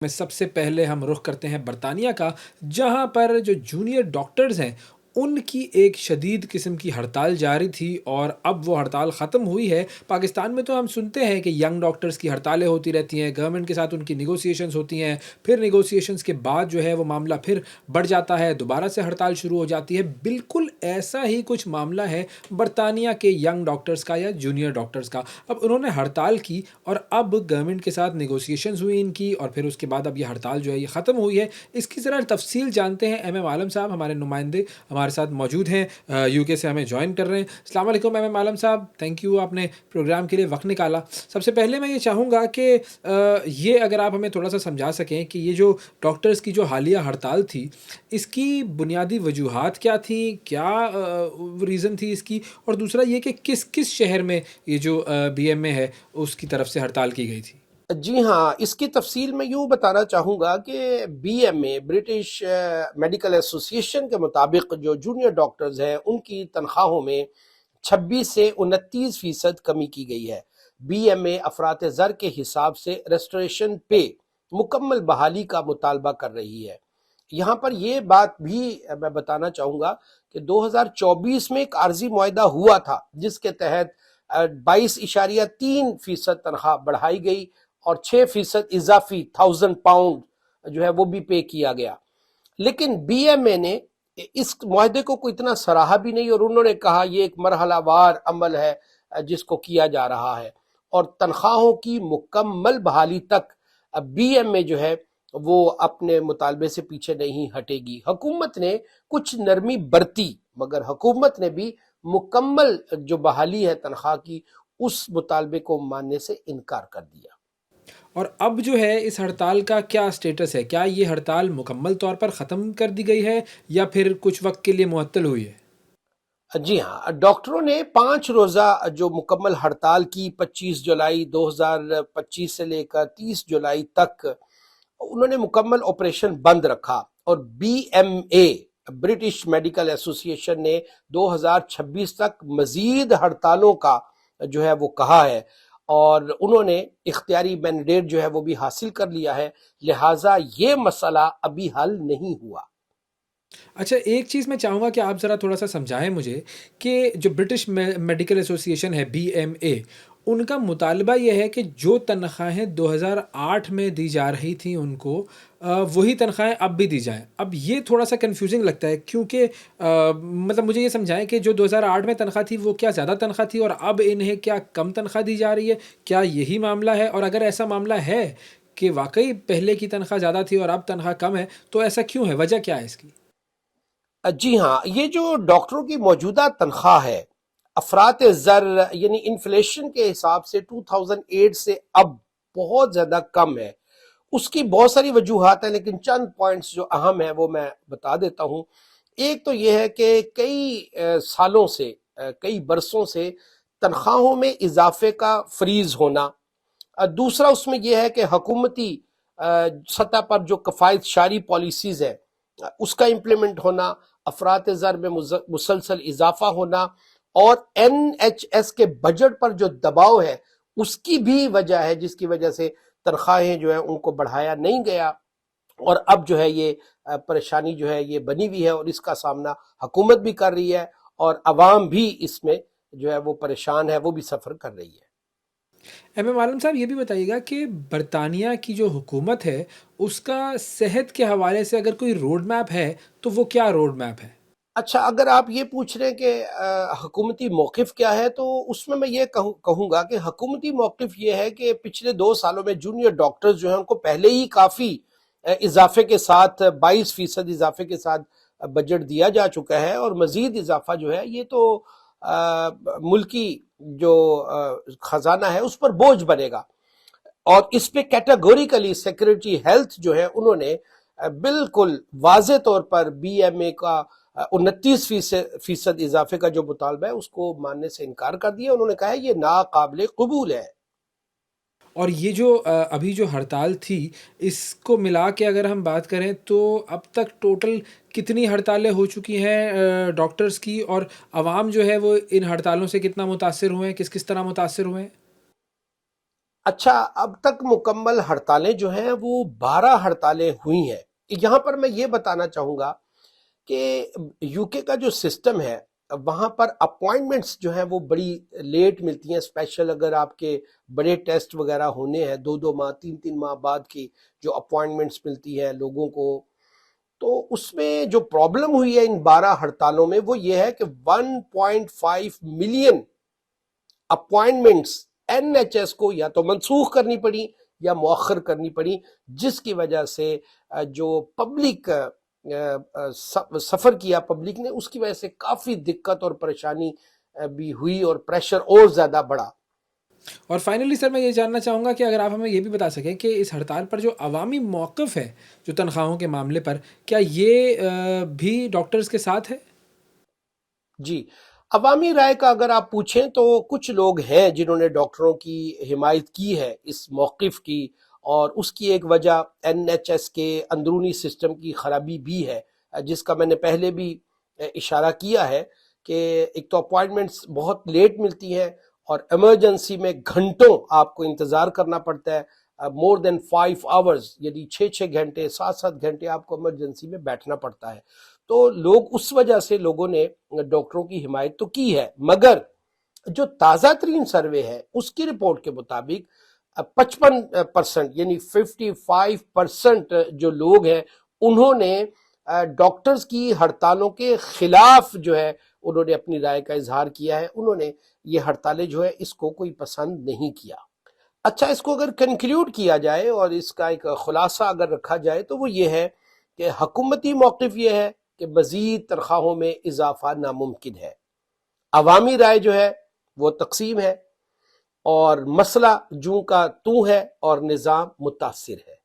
میں سب سے پہلے ہم رخ کرتے ہیں برطانیہ کا، جہاں پر جو جونیئر ڈاکٹرز ہیں ان کی ایک شدید قسم کی ہڑتال جاری تھی اور اب وہ ہڑتال ختم ہوئی ہے۔ پاکستان میں تو ہم سنتے ہیں کہ ینگ ڈاکٹرز کی ہڑتالیں ہوتی رہتی ہیں، گورنمنٹ کے ساتھ ان کی نیگوسیشنز ہوتی ہیں، پھر نیگوسیشنز کے بعد جو ہے وہ معاملہ پھر بڑھ جاتا ہے، دوبارہ سے ہڑتال شروع ہو جاتی ہے۔ بالکل ایسا ہی کچھ معاملہ ہے برطانیہ کے ینگ ڈاکٹرز کا یا جونیئر ڈاکٹرز کا۔ اب انہوں نے ہڑتال کی اور اب گورنمنٹ کے ساتھ نیگوسیشنز ہوئی ان کی، اور پھر اس کے بعد اب یہ ہڑتال جو ہے یہ ختم ہوئی ہے۔ اس کی ذرا تفصیل جانتے ہیں۔ ایم عالم صاحب ہمارے نمائندے ہمارے ساتھ موجود ہیں، یو کے سے ہمیں جوائن کر رہے ہیں۔ السلام علیکم ایم عالم صاحب، تھینک یو آپ نے پروگرام کے لیے وقت نکالا۔ سب سے پہلے میں یہ چاہوں گا کہ یہ اگر آپ ہمیں تھوڑا سا سمجھا سکیں کہ یہ جو ڈاکٹرز کی جو حالیہ ہڑتال تھی اس کی بنیادی وجوہات کیا تھیں، کیا ریزن تھی اس کی، اور دوسرا یہ کہ کس کس شہر میں یہ جو بی ایم اے ہے اس کی طرف سے ہڑتال کی گئی تھی۔ جی ہاں، اس کی تفصیل میں یوں بتانا چاہوں گا کہ B M A British medical association کے مطابق جو جونیئر ڈاکٹرز ہیں ان کی تنخواہوں میں 26 سے 29% کمی کی گئی ہے۔ بی ایم اے افراط زر کے حساب سے ریسٹوریشن پے مکمل بحالی کا مطالبہ کر رہی ہے۔ یہاں پر یہ بات بھی میں بتانا چاہوں گا کہ 2024 میں ایک عارضی معاہدہ ہوا تھا جس کے تحت 22.3% تنخواہ بڑھائی گئی اور 6% اضافی 1000 پاؤنڈ جو ہے وہ بھی پے کیا گیا، لیکن بی ایم اے نے اس معاہدے کو کوئی اتنا سراہا بھی نہیں، اور انہوں نے کہا یہ ایک مرحلہ وار عمل ہے جس کو کیا جا رہا ہے، اور تنخواہوں کی مکمل بحالی تک بی ایم اے جو ہے وہ اپنے مطالبے سے پیچھے نہیں ہٹے گی۔ حکومت نے کچھ نرمی برتی مگر حکومت نے بھی مکمل جو بحالی ہے تنخواہ کی اس مطالبے کو ماننے سے انکار کر دیا۔ اور اب جو ہے اس ہڑتال کا کیا سٹیٹس ہے؟ کیا یہ ہڑتال مکمل طور پر ختم کر دی گئی ہے یا پھر کچھ وقت کے لیے معطل ہوئی ہے؟ جی ہاں، ڈاکٹروں نے 5 روزہ جو مکمل ہڑتال کی 25 جولائی 2025 سے لے کر 30 جولائی تک انہوں نے مکمل آپریشن بند رکھا، اور B M A British medical association نے 2026 تک مزید ہڑتالوں کا جو ہے وہ کہا ہے، اور انہوں نے اختیاری مینڈیٹ جو ہے وہ بھی حاصل کر لیا ہے، لہٰذا یہ مسئلہ ابھی حل نہیں ہوا۔ اچھا، ایک چیز میں چاہوں گا کہ آپ ذرا تھوڑا سا سمجھائیں مجھے کہ جو برٹش میڈیکل ایسوسی ایشن ہے بی ایم اے، ان کا مطالبہ یہ ہے کہ جو تنخواہیں 2008 میں دی جا رہی تھیں ان کو وہی تنخواہیں اب بھی دی جائیں۔ اب یہ تھوڑا سا کنفیوزنگ لگتا ہے کیونکہ مطلب مجھے یہ سمجھائیں کہ جو 2008 میں تنخواہ تھی وہ کیا زیادہ تنخواہ تھی اور اب انہیں کیا کم تنخواہ دی جا رہی ہے؟ کیا یہی معاملہ ہے؟ اور اگر ایسا معاملہ ہے کہ واقعی پہلے کی تنخواہ زیادہ تھی اور اب تنخواہ کم ہے تو ایسا کیوں ہے؟ وجہ کیا ہے اس کی؟ جی ہاں، یہ جو ڈاکٹروں کی موجودہ تنخواہ ہے افراط زر یعنی انفلیشن کے حساب سے 2008 سے اب بہت زیادہ کم ہے۔ اس کی بہت ساری وجوہات ہیں، لیکن چند پوائنٹس جو اہم ہیں وہ میں بتا دیتا ہوں۔ ایک تو یہ ہے کہ کئی سالوں سے کئی برسوں سے تنخواہوں میں اضافے کا فریز ہونا۔ دوسرا اس میں یہ ہے کہ حکومتی سطح پر جو کفایت شاری پالیسیز ہے اس کا امپلیمنٹ ہونا، افراط زر میں مسلسل اضافہ ہونا، اور این ایچ ایس کے بجٹ پر جو دباؤ ہے اس کی بھی وجہ ہے جس کی وجہ سے تنخواہیں جو ہیں ان کو بڑھایا نہیں گیا، اور اب جو ہے یہ پریشانی جو ہے یہ بنی ہوئی ہے، اور اس کا سامنا حکومت بھی کر رہی ہے اور عوام بھی اس میں جو ہے وہ پریشان ہے، وہ بھی سفر کر رہی ہے۔ ایم عالم صاحب یہ بھی بتائیے گا کہ برطانیہ کی جو حکومت ہے اس کا صحت کے حوالے سے اگر کوئی روڈ میپ ہے تو وہ کیا روڈ میپ ہے؟ اچھا، اگر آپ یہ پوچھ رہے ہیں کہ حکومتی موقف کیا ہے، تو اس میں یہ کہوں گا کہ حکومتی موقف یہ ہے کہ پچھلے 2 سالوں میں جونیئر ڈاکٹرز جو ہیں ان کو پہلے ہی کافی اضافے کے ساتھ 22% اضافے کے ساتھ بجٹ دیا جا چکا ہے، اور مزید اضافہ جو ہے یہ تو ملکی جو خزانہ ہے اس پر بوجھ بنے گا، اور اس پہ کیٹاگوریکلی سیکریٹری ہیلتھ جو ہے انہوں نے بالکل واضح طور پر بی ایم اے کا 29% اضافے کا جو مطالبہ ہے اس کو ماننے سے انکار کر دیا۔ انہوں نے کہا ہے یہ ناقابل قبول ہے۔ اور یہ جو ابھی جو ہڑتال تھی اس کو ملا کے اگر ہم بات کریں تو اب تک ٹوٹل کتنی ہڑتالیں ہو چکی ہیں ڈاکٹرز کی، اور عوام جو ہے وہ ان ہڑتالوں سے کتنا متاثر ہوئے ہیں، کس کس طرح متاثر ہوئے ہیں؟ 1 لاکھ 65 ہزار سے زیادہ ڈاکٹرز جو ہیں وہ اس ہڑتال سے متاثر ہیں۔ 1 لاکھ 65 ہزار سے زیادہ ڈاکٹرز جو ہیں وہ اس ہڑتال سے متاثر ہیں۔ اچھا، اب تک مکمل ہڑتالیں جو ہیں وہ 12 ہڑتالیں ہوئی ہیں. یہاں پر میں یہ بتانا چاہوں گا کہ یو کے کا جو سسٹم ہے وہاں پر اپوائنٹمنٹس جو ہیں وہ بڑی لیٹ ملتی ہیں. اسپیشل اگر آپ کے بڑے ٹیسٹ وغیرہ ہونے ہیں 2 ماہ 3 ماہ بعد کی جو اپوائنٹمنٹس ملتی ہیں لوگوں کو، تو اس میں جو پرابلم ہوئی ہے ان 12 ہڑتالوں میں وہ یہ ہے کہ 1.5 million appointments N H S کو یا تو منسوخ کرنی پڑی یا مؤخر کرنی پڑی، جس کی وجہ سے جو پبلک سفر کیا پبلک نے، اس کی وجہ سے کافی دقت اور پریشانی بھی ہوئی اور پریشر اور زیادہ بڑھا. اور فائنلی سر میں یہ جاننا چاہوں گا کہ اگر آپ ہمیں یہ بھی بتا سکیں کہ اس ہڑتال پر جو عوامی موقف ہے جو تنخواہوں کے معاملے پر، کیا یہ بھی ڈاکٹرز کے ساتھ ہے؟ جی، عوامی رائے کا اگر آپ پوچھیں تو کچھ لوگ ہیں جنہوں نے ڈاکٹروں کی حمایت کی ہے اس موقف کی، اور اس کی ایک وجہ این ایچ ایس کے اندرونی سسٹم کی خرابی بھی ہے، جس کا میں نے پہلے بھی اشارہ کیا ہے کہ ایک تو اپوائنٹمنٹس بہت لیٹ ملتی ہیں اور ایمرجنسی میں گھنٹوں آپ کو انتظار کرنا پڑتا ہے. مور دین 5 آورز، یعنی 6 گھنٹے 7 گھنٹے آپ کو ایمرجنسی میں بیٹھنا پڑتا ہے. تو لوگ اس وجہ سے لوگوں نے ڈاکٹروں کی حمایت تو کی ہے، مگر جو تازہ ترین سروے ہے اس کی رپورٹ کے مطابق 55% یعنی 55% جو لوگ ہیں انہوں نے ڈاکٹرز کی ہڑتالوں کے خلاف جو ہے انہوں نے اپنی رائے کا اظہار کیا ہے. انہوں نے یہ ہڑتالیں جو ہے اس کو کوئی پسند نہیں کیا. اچھا، اس کو اگر کنکلیوڈ کیا جائے اور اس کا ایک خلاصہ اگر رکھا جائے تو وہ یہ ہے کہ حکومتی موقف یہ ہے کہ مزید تنخواہوں میں اضافہ ناممکن ہے. عوامی رائے جو ہے وہ تقسیم ہے، اور مسئلہ جوں کا توں ہے اور نظام متاثر ہے.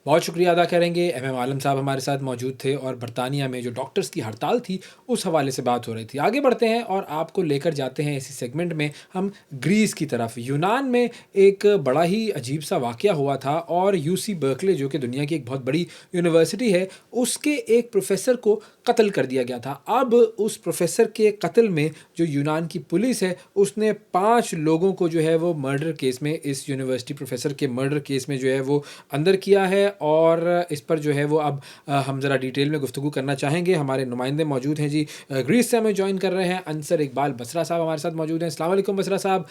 بہت شکریہ ادا کریں گے. ایم عالم صاحب ہمارے ساتھ موجود تھے اور برطانیہ میں جو ڈاکٹرز کی ہڑتال تھی اس حوالے سے بات ہو رہی تھی. آگے بڑھتے ہیں اور آپ کو لے کر جاتے ہیں اسی سیگمنٹ میں ہم گریس کی طرف. یونان میں ایک بڑا ہی عجیب سا واقعہ ہوا تھا اور یو سی برکلے جو کہ دنیا کی ایک بہت بڑی یونیورسٹی ہے اس کے ایک پروفیسر کو قتل کر دیا گیا تھا. اب اس پروفیسر کے قتل میں جو یونان کی پولیس ہے اس نے 5 لوگوں کو جو ہے وہ مرڈر کیس میں، اس یونیورسٹی پروفیسر کے مرڈر کیس میں جو ہے وہ اندر کیا ہے، اور اس پر جو ہے وہ اب ہم ذرا ڈیٹیل میں گفتگو کرنا چاہیں گے. ہمارے نمائندے موجود ہیں جی گریس سے ہمیں جوائن کر رہے ہیں. انصر اقبال بصرہ صاحب ہمارے ساتھ موجود ہیں. السلام علیکم بصرہ صاحب،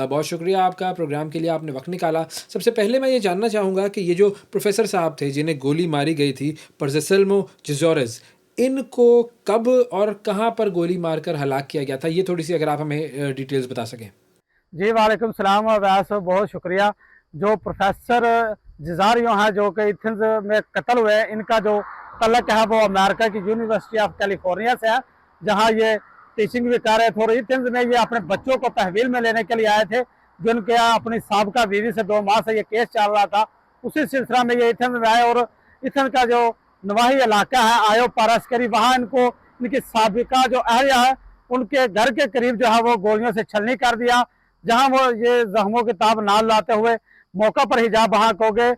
بہت شکریہ آپ کا پروگرام کے لیے آپ نے وقت نکالا. سب سے پہلے میں یہ جاننا چاہوں گا کہ یہ جو پروفیسر صاحب تھے جنہیں گولی ماری گئی تھی، پرزسلمو جزورز، ان کو کب اور کہاں پر گولی مار کر ہلاک کیا گیا تھا، یہ تھوڑی سی اگر آپ ہمیں ڈیٹیلز بتا سکیں. جی وعلیکم السلام اور ویسے بہت شکریہ. جو پروفیسر جزاریو ہیں جو کہ ایتھنز میں قتل ہوئے، ان کا جو تعلق ہے وہ امریکہ کی یونیورسٹی آف کیلیفورنیا سے ہے، جہاں یہ ٹیچنگ بھی کر رہے تھے. اور ایتھنز میں یہ اپنے بچوں کو تحویل میں لینے کے لیے آئے تھے، جن کے اپنی سابقہ بیوی سے 2 ماہ سے یہ کیس چل رہا تھا. اسی سلسلہ میں یہ ایتھنز میں آئے، اور ایتھنز کا جو نواحی علاقہ ہے آیو پاراسکری، وہاں ان کو ان کی سابقہ جو اہلیہ ہے ان کے گھر کے قریب جو ہے وہ گولیوں سے چھلنی کر دیا، جہاں وہ یہ زخموں کی تاب نال لاتے ہوئے موقع پر ہی جاں بحق ہو گئے.